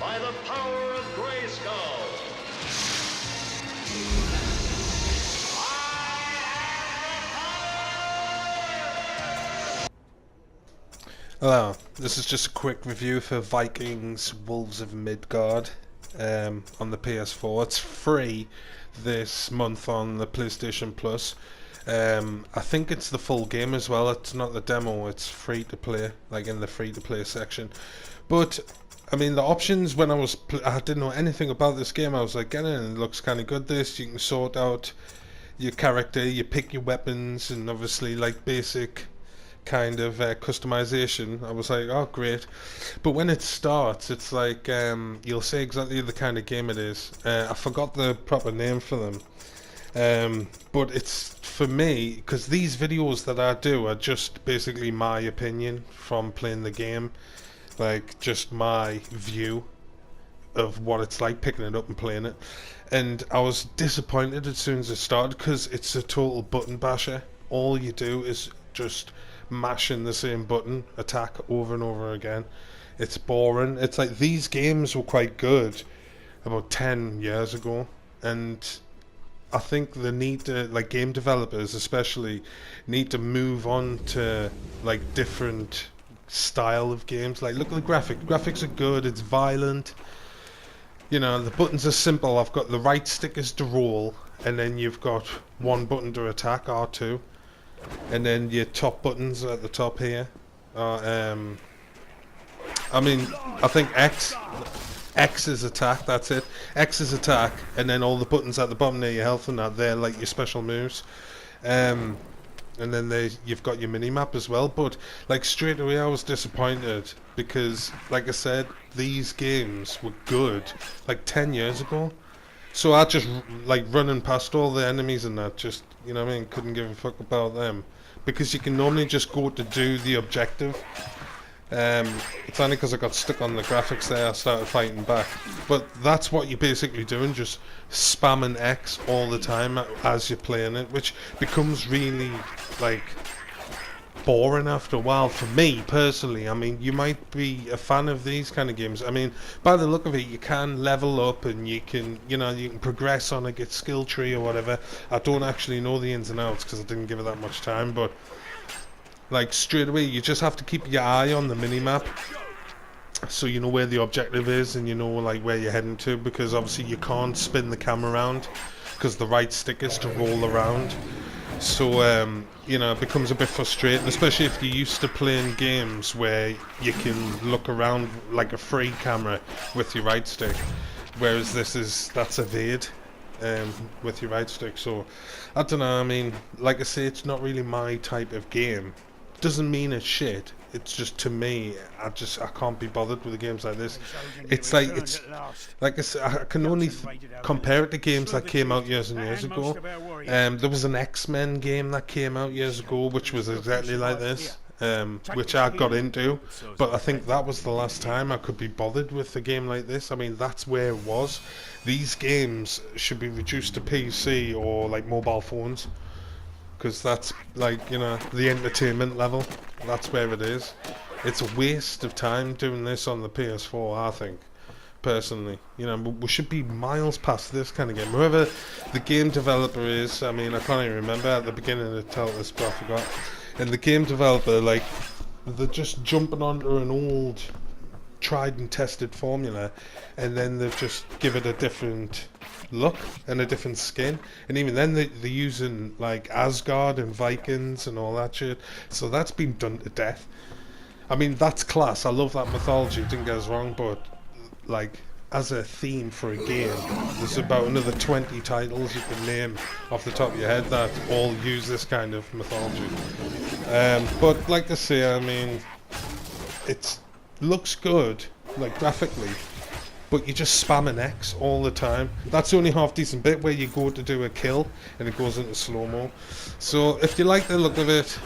by the power of Grayskull. Hello, this is just a quick review for Vikings Wolves of Midgard on the PS4. It's free this month on the PlayStation Plus. I think it's the full game as well. It's not the demo, it's free to play, like in the free to play section. But I mean, the options when I didn't know anything about this game. I was like, get in, it looks kind of good. This, you can sort out your character, you pick your weapons, and obviously like basic kind of customization. I was like, oh great. But when it starts, it's like you'll say exactly the kind of game it is. I forgot the proper name for them, but it's for me, because these videos that I do are just basically my opinion from playing the game, like just my view of what it's like picking it up and playing it. And I was disappointed as soon as it started, because it's a total button basher. All you do is just mashing the same button attack over and over again. It's boring. It's like these games were quite good about 10 years ago, and I think they need to, like, game developers especially need to move on to like different style of games. Like, look at the graphics are good, it's violent, you know, the buttons are simple. I've got the right stick is to roll, and then you've got one button to attack, R2, and then your top buttons at the top here are, I mean, I think X is attack, that's it. X is attack, and then all the buttons at the bottom near your health and that, they're like your special moves. And then you've got your mini-map as well. But like straight away I was disappointed, because like I said, these games were good like 10 years ago. So I just like running past all the enemies and that, just, you know what I mean, couldn't give a fuck about them, because you can normally just go to do the objective. It's only because I got stuck on the graphics there I started fighting back. But that's what you're basically doing, just spamming X all the time as you're playing it, which becomes really like boring after a while for me personally. I mean, you might be a fan of these kind of games. I mean, by the look of it, you can level up and you can, you know, you can progress on a get skill tree or whatever. I don't actually know the ins and outs because I didn't give it that much time, but like straight away you just have to keep your eye on the mini-map so you know where the objective is, and you know like where you're heading to, because obviously you can't spin the camera around because the right stick is to roll around. So you know, it becomes a bit frustrating, especially if you're used to playing games where you can look around like a free camera with your right stick, whereas that's evade with your right stick. So I don't know, I mean, like I say, it's not really my type of game. Doesn't mean it's shit, it's just, to me, I can't be bothered with the games like this. It's like I said, I can only compare it to games that came out years and years ago. There was an X-Men game that came out years ago which was exactly like this, which I got into, but I think that was the last time I could be bothered with a game like this. I mean, that's where it was. These games should be reduced to PC or like mobile phones, because that's like, you know, the entertainment level, that's where it is. It's a waste of time doing this on the PS4, I think, personally. You know, we should be miles past this kind of game. Whoever the game developer is, I mean, I can't even remember at the beginning to tell this, but I forgot. And the game developer, like, they're just jumping onto an old tried and tested formula, and then they've just give it a different look and a different skin, and even then they're using like Asgard and Vikings and all that shit, so that's been done to death. I mean, that's class, I love that mythology, don't get us wrong, but like as a theme for a game, there's about another 20 titles you can name off the top of your head that all use this kind of mythology. But like I say, I mean, it looks good, like graphically, but you're just spamming X all the time. That's the only half decent bit where you go to do a kill and it goes into slow-mo. So if you like the look of it,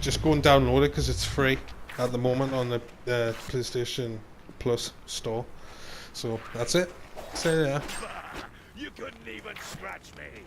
just go and download it, because it's free at the moment on the PlayStation Plus store. So that's it. So yeah. You couldn't even scratch me.